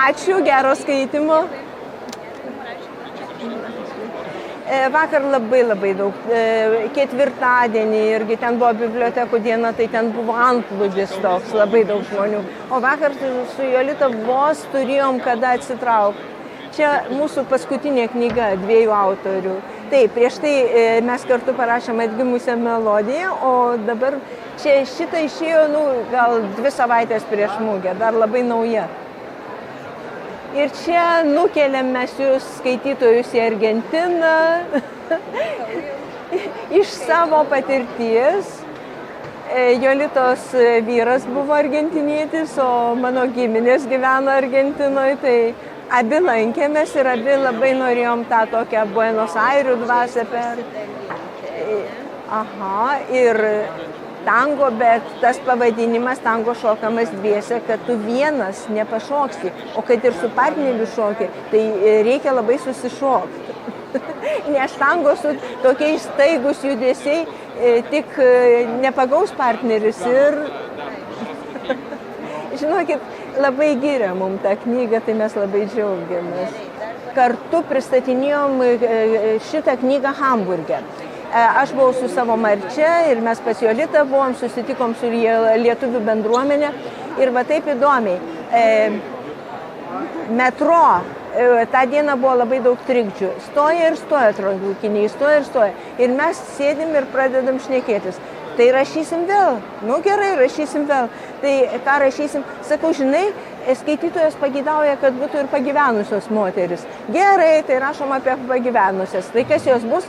Ačiū, gero skaitimo. Vakar labai daug. Ketvirtadienį irgi ten buvo bibliotekų diena, tai ten buvo antplūdis toks, labai daug žmonių. O vakar su Jolita vos turėjom kada atsitraukti. Čia mūsų paskutinė knyga dviejų autorių. Taip, prieš tai mes kartu parašėm Atgimusią melodiją, o dabar čia šitą išėjo, gal 2 savaitės prieš mugę, dar labai nauja. Ir čia nukeliam mes jūs skaitytojus į Argentiną iš savo patirties. Jolitos vyras buvo argentinietis, o mano giminės gyveno Argentinoje, tai abi lankėmės ir abi labai norėjom tą tokią Buenos Airių dvasią per. Ir tango, bet tas pavadinimas tango šokamas dviese, kad tu vienas nepašoksi, o kad ir su partneriu šoki, tai reikia labai susišokti. Nes tango su tokiais staigus judesiai tik nepagaus partneris ir, žinokit, labai giria mums tą knygą, tai mes labai džiaugiamės. Kartu pristatinėjom šitą knygą Hamburge. Aš buvau su savo Marčia ir mes pas Jolitą buvom, susitikom su lietuvių bendruomenė ir va taip įdomiai. Metro, tą dieną buvo labai daug trikdžių. Stoja ir stoja traukiniai, stoja ir stoja. Ir mes sėdim ir pradedam šnekėtis. Tai rašysim vėl. Gerai, rašysim vėl. Tai ką rašysim? Sakau, žinai, skaitytojas pageidauja, kad būtų ir pagyvenusios moteris. Gerai, tai rašom apie pagyvenusias. Tai kas jos bus?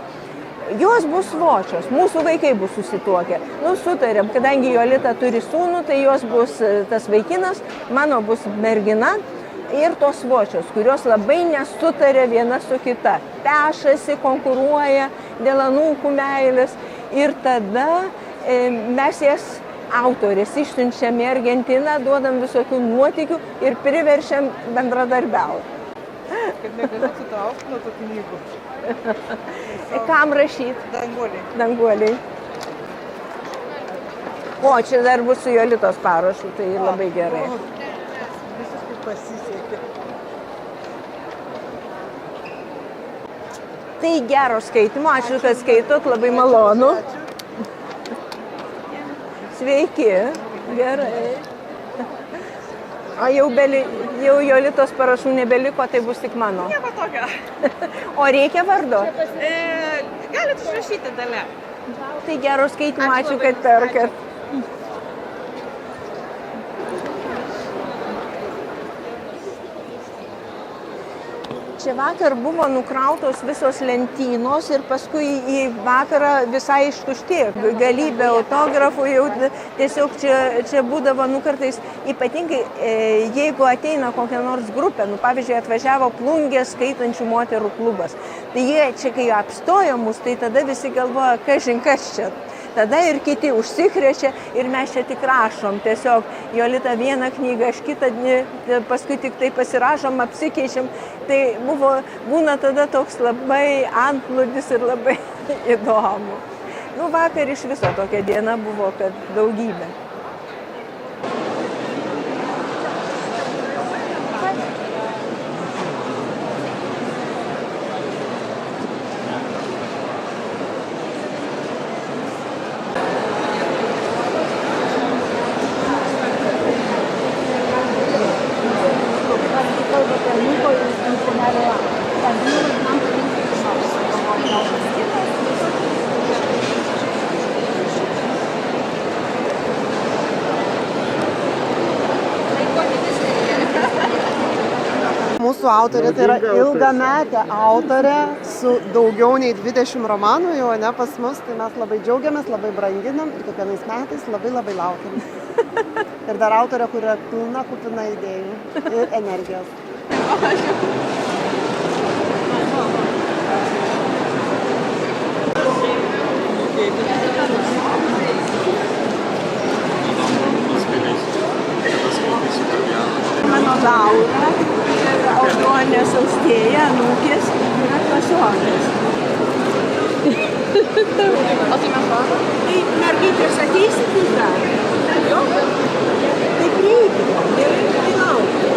Jos bus svočios, mūsų vaikai bus susituokę. Sutarėm, kadangi Jolita turi sūnų, tai jos bus tas vaikinas, mano bus mergina ir tos svočios, kurios labai nesutarė viena su kita. Pešasi, konkuruoja dėl anūkų meilės ir tada mes jas autorės išsiunčiam į Argentiną, duodam visokių nuotykių ir priveršiam bendradarbiauti. Kad negaliu atsitraukti nuo tų knygų. Kam rašyti? Danguoliai. Danguoliai. O, čia dar bus su Jolitos parašu, tai labai gerai. Visiškai pasisekė. Tai gero skaitimo, ačiū, kad skaitot, labai malonu. Sveiki, gerai. O jau Jolitos parašų nebeliko, tai bus tik mano. Nieko tokio. O reikia vardo? Galit užrašyti dalę. Tai gero skaitimo, ačiū, kad perkat. Čia vakar buvo nukrautos visos lentynos ir paskui į vakarą visai ištuštėjo. Galybė autografų jau tiesiog čia būdavo kartais, ypatingai jeigu ateina kokia nors grupė, pavyzdžiui, atvažiavo Plungės skaitančių moterų klubas. Tai jie čia, kai apstojo mus, tai tada visi galvoja, kažin kas čia. Tada ir kiti užsikrečia ir mes čia tik rašom. Tiesiog Jolita vieną knygą, aš kitą, paskui tik tai pasirašom, apsikeičiam. Tai būna tada toks labai antplūdis ir labai įdomu. Vakar iš viso tokia diena buvo, kad daugybė. Mūsų autorė tai yra ilgametė autorė su daugiau nei 20 romanų jau ne pas mus, tai mes labai džiaugiamės, labai branginam ir kiekvienais metais labai laukiam. Ir dar autorė, kuri yra pilna kupina idėjų ir energijos. Mano Laura ir Audronės Austėja, anūkės, yra klasiokės. O tai mes varom? Tai mergaitės ateisit jūs dar? Jo? Tai prieikite, gerai, tai laukia.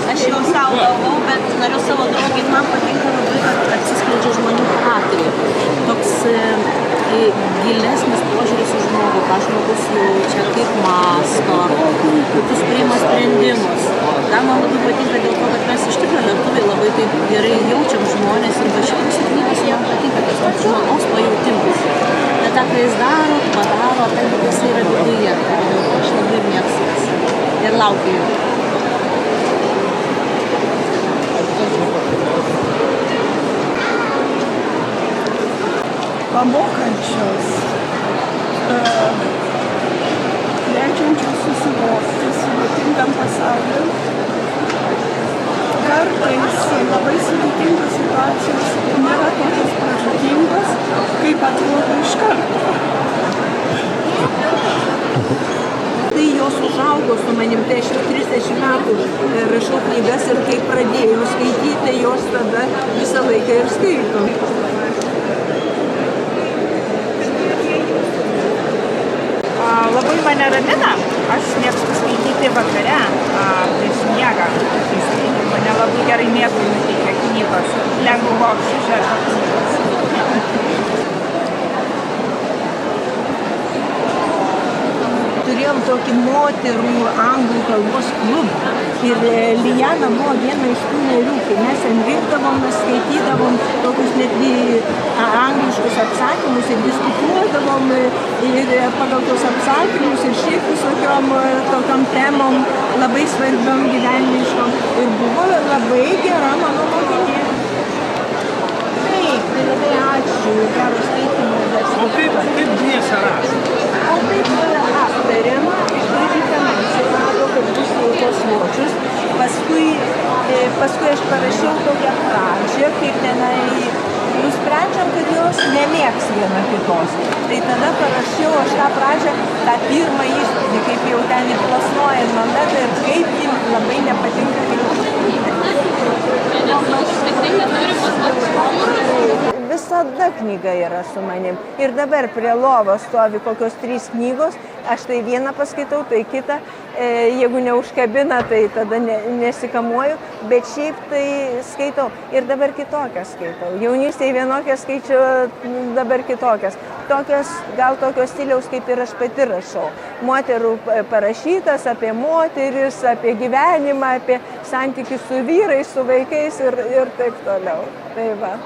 Aš jau savo galvau, bet noriu savo draugį, man patinka labai, kad atsiskleidžia žmonių charakteriai. Toks gilesnis požiūris į žmogų, ką žmogus jaučia, kaip mąsto, kokius priima sprendimus. Gal man labai patinka dėl to, kad mes iš tikrųjų lietuviai labai taip gerai jaučiam žmonės ir va šitas knygos jam patinka tas žmogaus pajautimas. Bet tą, ką jis daro, padaro, tai jis yra viduje. Aš labai mėgstu ir laukiu jų. Pamokančios, leidžiančios susivokti sudėtingam pasauliu. Kartais labai sudėtingos situacijos nėra tokios pražūtingos, kaip atrodo iš karto. Tai jos užaugo su manim, tai aš jau 30 metų rašau knygas ir kai pradėjau skaityti, jos tada visą laiką ir skaito. Labai mane ramina, aš mėgstu skaityti vakare, prieš miegą. Mane labai gerai miegui nuteikia knygos, lengvo siužeto knygos. Turėjom tokį moterų anglų kalbos klubą ir Lijana buvo viena iš tų narių, kai mes ten vykdavom, mes skaitydavom tokius netgi angliškus apsakymus ir diskutuodavom ir pagal tos apsakymus ir šiaip visokiom tokiom temom labai svarbiom gyvenimiškom ir buvo labai gera mano mokinė. Taip, tai labai ačiū, gero skaitymo. O kaip dviese rašo? O taip aptarėm, iš pradžių tenai atsirado, kad bus tos ločius, paskui aš parašiau tokią pradžią, kaip tenai nusprendžiam, kad jos nemėgs viena kitos. Tai tada parašiau aš tą pradžią, tą pirmą įspūdį, kaip jau ten įplasnoja momentą ir kaip jim labai nepatinka. Visada knyga yra su manim. Ir dabar prie lovos stovi kokios 3 knygos, aš tai vieną paskaitau, tai kitą. Jeigu neužkabina, tai tada nesikamuoju, bet šiaip tai skaitau. Ir dabar kitokias skaitau. Jaunystėje vienokias skaičiau, dabar kitokias. Tokios, gal tokios stiliaus, kaip ir aš pati rašau. Moterų parašytas apie moteris, apie gyvenimą, apie santykius su vyrais, su vaikais ir taip toliau. Tai va.